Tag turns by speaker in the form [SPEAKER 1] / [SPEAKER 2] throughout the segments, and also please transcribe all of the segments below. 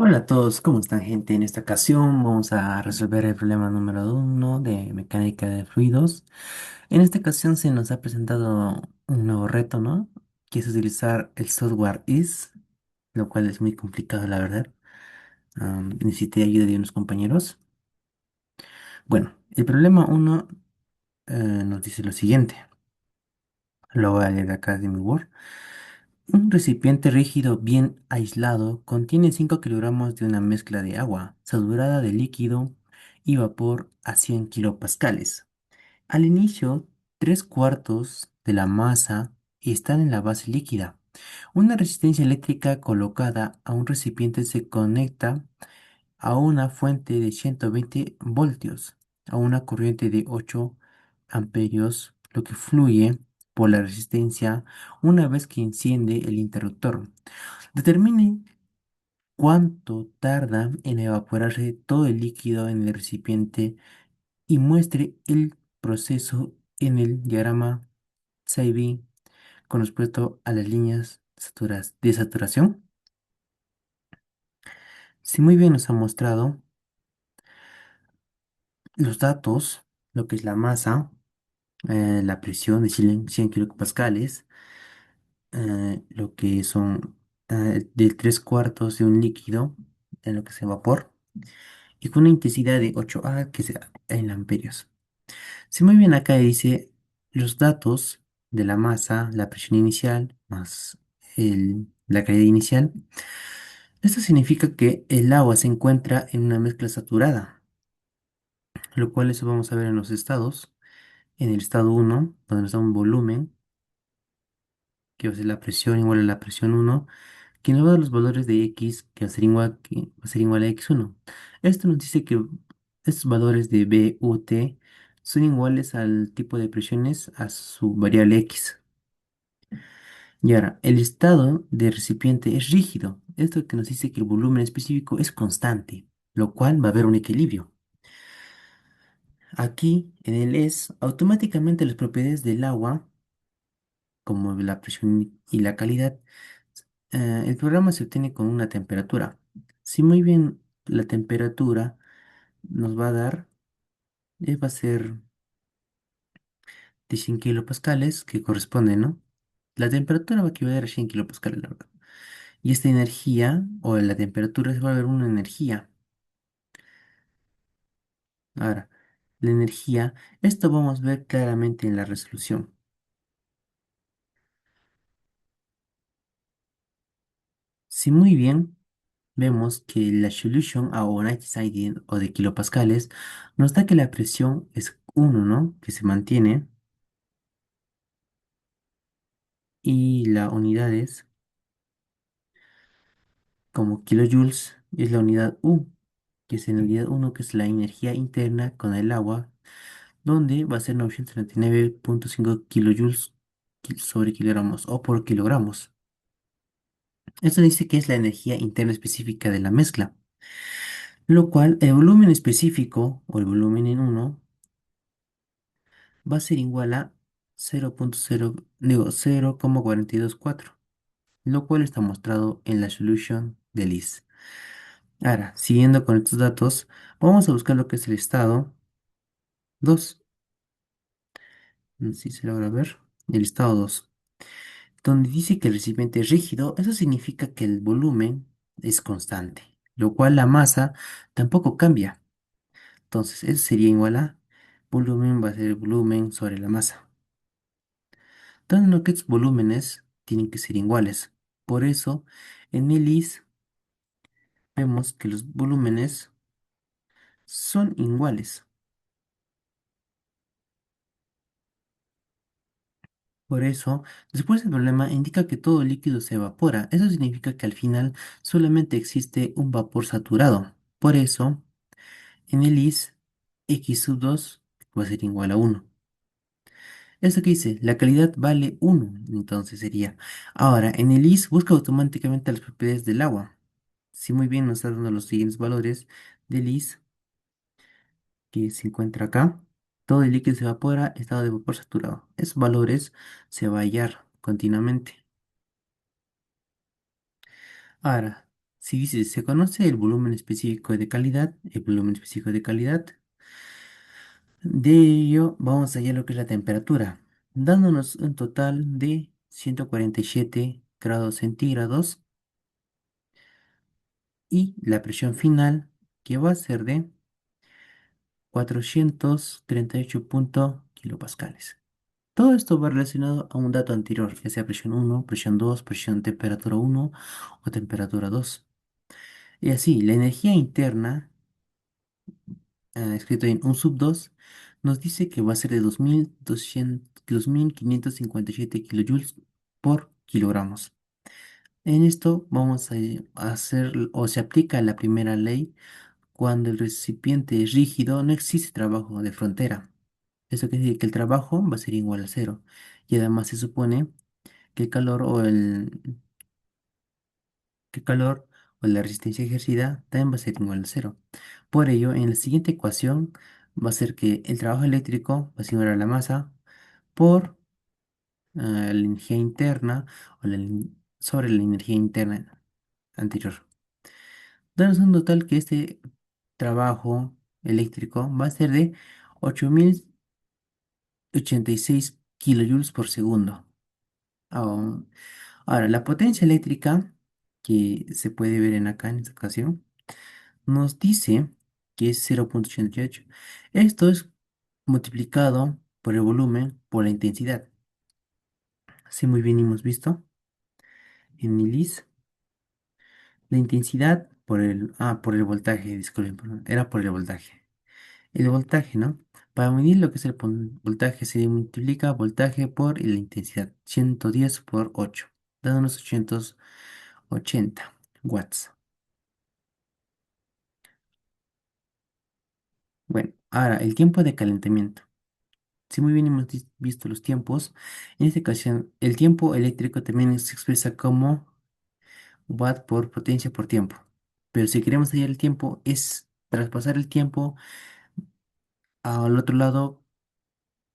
[SPEAKER 1] Hola a todos, ¿cómo están, gente? En esta ocasión vamos a resolver el problema número 1 de mecánica de fluidos. En esta ocasión se nos ha presentado un nuevo reto, ¿no? Que es utilizar el software IS, lo cual es muy complicado, la verdad. Necesité ayuda de unos compañeros. Bueno, el problema 1 nos dice lo siguiente. Lo voy a leer acá de mi Word. Un recipiente rígido bien aislado contiene 5 kilogramos de una mezcla de agua saturada de líquido y vapor a 100 kilopascales. Al inicio, 3 cuartos de la masa están en la base líquida. Una resistencia eléctrica colocada a un recipiente se conecta a una fuente de 120 voltios, a una corriente de 8 amperios, lo que fluye por la resistencia una vez que enciende el interruptor. Determine cuánto tarda en evaporarse todo el líquido en el recipiente y muestre el proceso en el diagrama SAIBI con respecto a las líneas de saturación. Si muy bien nos ha mostrado los datos, lo que es la masa, la presión de 100 kilopascales, lo que son de 3 cuartos de un líquido, en lo que es el vapor, y con una intensidad de 8A, que sea en amperios. Si muy bien acá dice los datos de la masa, la presión inicial, más la calidad inicial, esto significa que el agua se encuentra en una mezcla saturada, lo cual eso vamos a ver en los estados. En el estado 1, donde nos da un volumen, que va a ser la presión igual a la presión 1, que nos va a dar los valores de X, que va a ser igual a X1. Esto nos dice que estos valores de B, U, T son iguales al tipo de presiones a su variable X. Y ahora, el estado del recipiente es rígido. Esto que nos dice que el volumen específico es constante, lo cual va a haber un equilibrio. Aquí, en el S, automáticamente las propiedades del agua, como la presión y la calidad, el programa se obtiene con una temperatura. Si muy bien la temperatura nos va a dar, va a ser de 100 kilopascales, que corresponde, ¿no? La temperatura va a equivaler a 100 kilopascales, la verdad. Y esta energía, o la temperatura, se va a ver una energía. Ahora, la energía, esto vamos a ver claramente en la resolución. Si muy bien vemos que la solution a United States o de kilopascales nos da que la presión es 1, ¿no? Que se mantiene, y la unidad es como kilojoules, es la unidad U, que es en la unidad 1, que es la energía interna con el agua, donde va a ser 939,5 kilojoules sobre kilogramos o por kilogramos. Esto dice que es la energía interna específica de la mezcla, lo cual el volumen específico o el volumen en 1 va a ser igual a 0.0, digo, 0,424, lo cual está mostrado en la solution de LIS. Ahora, siguiendo con estos datos, vamos a buscar lo que es el estado 2. Si se logra ver, el estado 2, donde dice que el recipiente es rígido. Eso significa que el volumen es constante, lo cual la masa tampoco cambia. Entonces, eso sería igual a volumen va a ser volumen sobre la masa. Dado lo que estos volúmenes tienen que ser iguales. Por eso, en el IS vemos que los volúmenes son iguales. Por eso, después el problema indica que todo líquido se evapora. Eso significa que al final solamente existe un vapor saturado. Por eso, en el IS, x2 va a ser igual a 1. Esto que dice, la calidad vale 1, entonces sería. Ahora, en el IS busca automáticamente las propiedades del agua. Si muy bien nos está dando los siguientes valores del IS, que se encuentra acá, todo el líquido se evapora, estado de vapor saturado. Esos valores se va a hallar continuamente. Ahora, Si dice, se conoce el volumen específico de calidad, el volumen específico de calidad, de ello vamos allá a lo que es la temperatura, dándonos un total de 147 grados centígrados y la presión final que va a ser de 438 kilopascales. Todo esto va relacionado a un dato anterior, ya sea presión uno, presión 2, presión temperatura uno o temperatura 2. Y así, la energía interna, escrito en un sub 2, nos dice que va a ser de 2557 kilojoules por kilogramos. En esto vamos a hacer o se aplica la primera ley cuando el recipiente es rígido, no existe trabajo de frontera. Eso quiere decir que el trabajo va a ser igual a cero. Y además se supone que el calor que el calor o la resistencia ejercida también va a ser igual a cero. Por ello, en la siguiente ecuación va a ser que el trabajo eléctrico va a ser igual a la masa por la energía interna sobre la energía interna anterior. Danos un total que este trabajo eléctrico va a ser de 8086 kilojoules por segundo. Ah, Ahora, la potencia eléctrica que se puede ver en acá en esta ocasión nos dice que es 0,88. Esto es multiplicado por el volumen por la intensidad. Así muy bien hemos visto en milis. La intensidad por el voltaje, disculpen, perdón, era por el voltaje. El voltaje, ¿no? Para medir lo que es el voltaje se multiplica voltaje por la intensidad, 110 por 8, dándonos 880 watts. Bueno, ahora el tiempo de calentamiento. Si muy bien hemos visto los tiempos, en esta ocasión el tiempo eléctrico también se expresa como watt por potencia por tiempo. Pero si queremos hallar el tiempo, es traspasar el tiempo al otro lado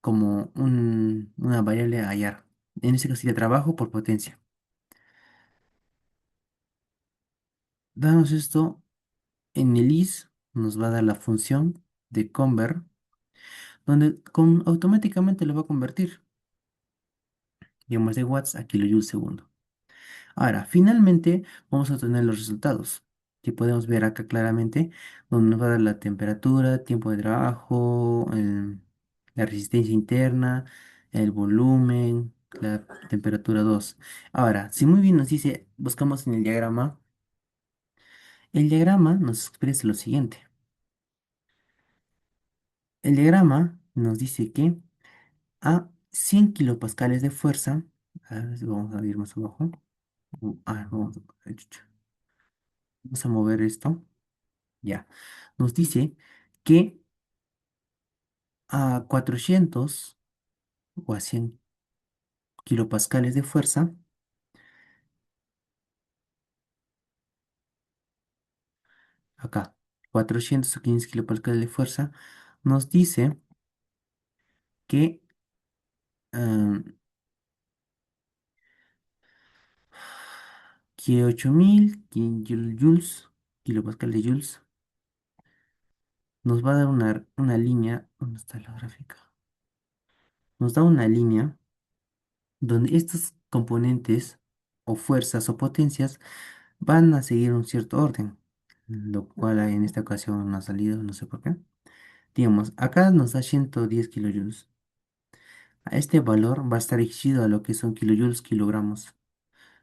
[SPEAKER 1] como una variable a hallar. En este caso sería trabajo por potencia. Damos esto en el is, nos va a dar la función de convert, donde automáticamente lo va a convertir, digamos, de watts a kilojoules segundo. Ahora, finalmente vamos a obtener los resultados, que podemos ver acá claramente, donde nos va a dar la temperatura, tiempo de trabajo, la resistencia interna, el volumen, la temperatura 2. Ahora, si muy bien nos dice, buscamos en el diagrama nos expresa lo siguiente. El diagrama nos dice que a 100 kilopascales de fuerza, a ver si vamos a ir más abajo. Chucha, vamos a mover esto. Ya. Nos dice que a 400 o a 100 kilopascales de fuerza, acá, 400 o 500 kilopascales de fuerza, nos dice que, ah, que 8000 kilojoules, kilopascales de joules, nos va a dar una línea. ¿Dónde está la gráfica? Nos da una línea donde estos componentes o fuerzas o potencias van a seguir un cierto orden, lo cual en esta ocasión no ha salido, no sé por qué. Digamos, acá nos da 110 kilojoules. A este valor va a estar exigido a lo que son kilojoules kilogramos,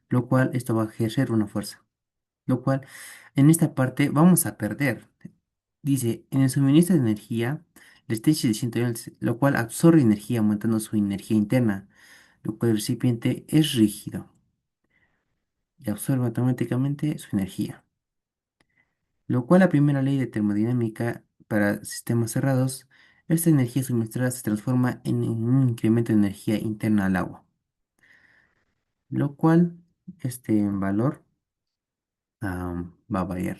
[SPEAKER 1] lo cual esto va a ejercer una fuerza, lo cual en esta parte vamos a perder. Dice, en el suministro de energía, la estrella de 111, lo cual absorbe energía aumentando su energía interna, lo cual el recipiente es rígido y absorbe automáticamente su energía. Lo cual la primera ley de termodinámica para sistemas cerrados, esta energía suministrada se transforma en un incremento de energía interna al agua, lo cual este valor va a variar.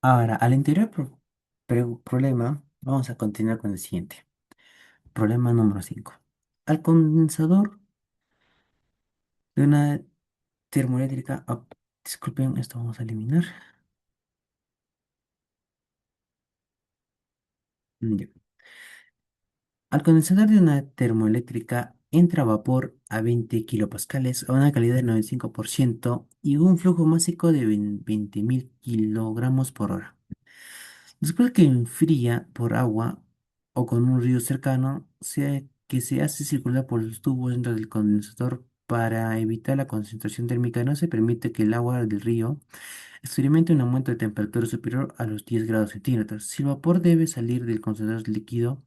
[SPEAKER 1] Ahora, al anterior problema, vamos a continuar con el siguiente. Problema número 5. Al condensador De una termoeléctrica, disculpen, esto vamos a eliminar. Ya. Al condensador de una termoeléctrica entra vapor a 20 kilopascales a una calidad de 95% y un flujo másico de 20.000 kilogramos por hora. Después que enfría por agua o con un río cercano, que se hace circular por los tubos dentro del condensador para evitar la concentración térmica, no se permite que el agua del río experimente un aumento de temperatura superior a los 10 grados centígrados. Si el vapor debe salir del condensador líquido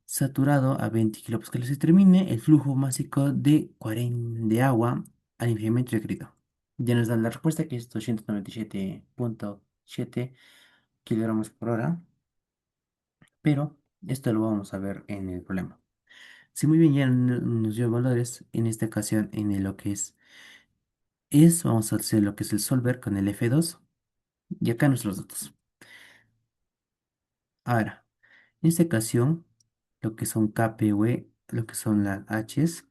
[SPEAKER 1] saturado a 20 kilopascales, se termine el flujo másico de 40 de agua al enfriamiento requerido. Ya nos dan la respuesta que es 297.7 kilogramos por hora, pero esto lo vamos a ver en el problema. Si muy bien ya nos dio valores, en esta ocasión lo que vamos a hacer lo que es el solver con el F2 y acá nuestros datos. Ahora, en esta ocasión, lo que son KPV, lo que son las Hs,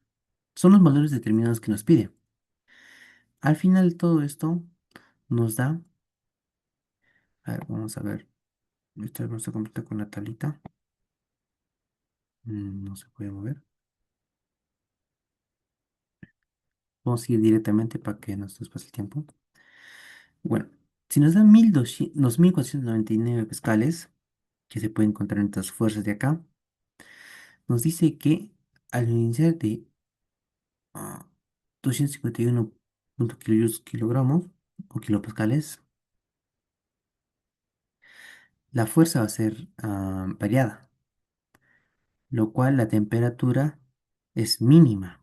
[SPEAKER 1] son los valores determinados que nos pide. Al final todo esto nos da, a ver, vamos a ver, esto vamos a completar con la tablita. No se puede mover. Vamos a ir directamente para que no se nos pase el tiempo. Bueno, si nos dan 1200, 2499 pascales, que se pueden encontrar en estas fuerzas de acá, nos dice que al iniciar de ah, 251 kilogramos o kilopascales, la fuerza va a ser variada, lo cual la temperatura es mínima,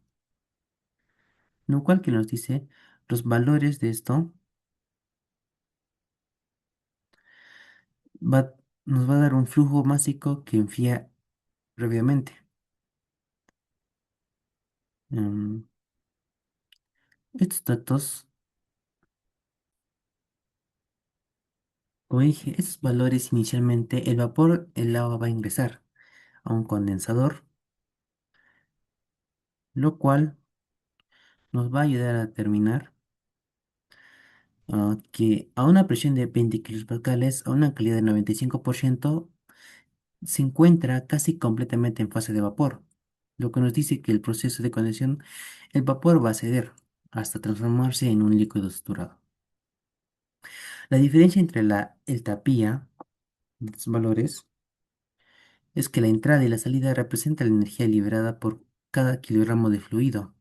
[SPEAKER 1] lo cual que nos dice los valores de esto va, nos va a dar un flujo másico que enfría previamente. Em, Estos datos, como dije, estos valores inicialmente, el agua va a ingresar a un condensador, lo cual nos va a ayudar a determinar que a una presión de 20 kilopascales, a una calidad de 95%, se encuentra casi completamente en fase de vapor, lo que nos dice que el proceso de condensación, el vapor va a ceder hasta transformarse en un líquido saturado. La diferencia entre el tapía de estos valores es que la entrada y la salida representan la energía liberada por cada kilogramo de fluido.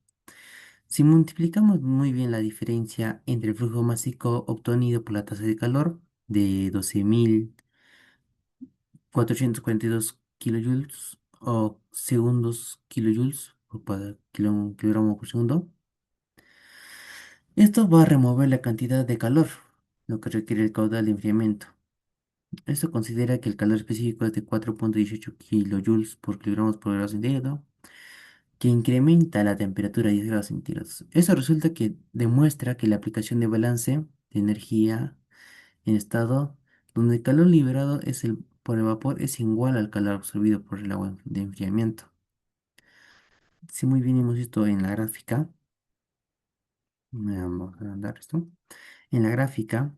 [SPEAKER 1] Si multiplicamos muy bien la diferencia entre el flujo másico obtenido por la tasa de calor de 12.442 kilojoules o segundos kilojoules por cada kilogramo por segundo, esto va a remover la cantidad de calor, lo que requiere el caudal de enfriamiento. Esto considera que el calor específico es de 4.18 kilojoules por kilogramos por grado centígrado, que incrementa la temperatura a 10 grados centígrados. Eso resulta que demuestra que la aplicación de balance de energía en estado donde el calor liberado por el vapor es igual al calor absorbido por el agua de enfriamiento. Si muy bien hemos visto en la gráfica, vamos a agrandar esto. En la gráfica,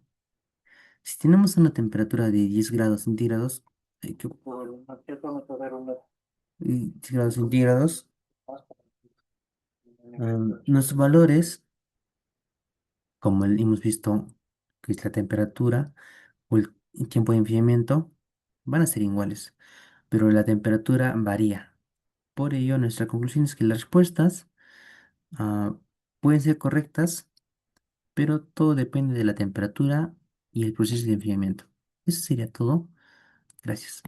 [SPEAKER 1] si tenemos una temperatura de 10 grados centígrados, que por una termómetro dar una- 10 grados centígrados, nuestros valores, como hemos visto, que es la temperatura o el tiempo de enfriamiento, van a ser iguales, pero la temperatura varía. Por ello, nuestra conclusión es que las respuestas ah, pueden ser correctas, pero todo depende de la temperatura y el proceso de enfriamiento. Eso sería todo. Gracias.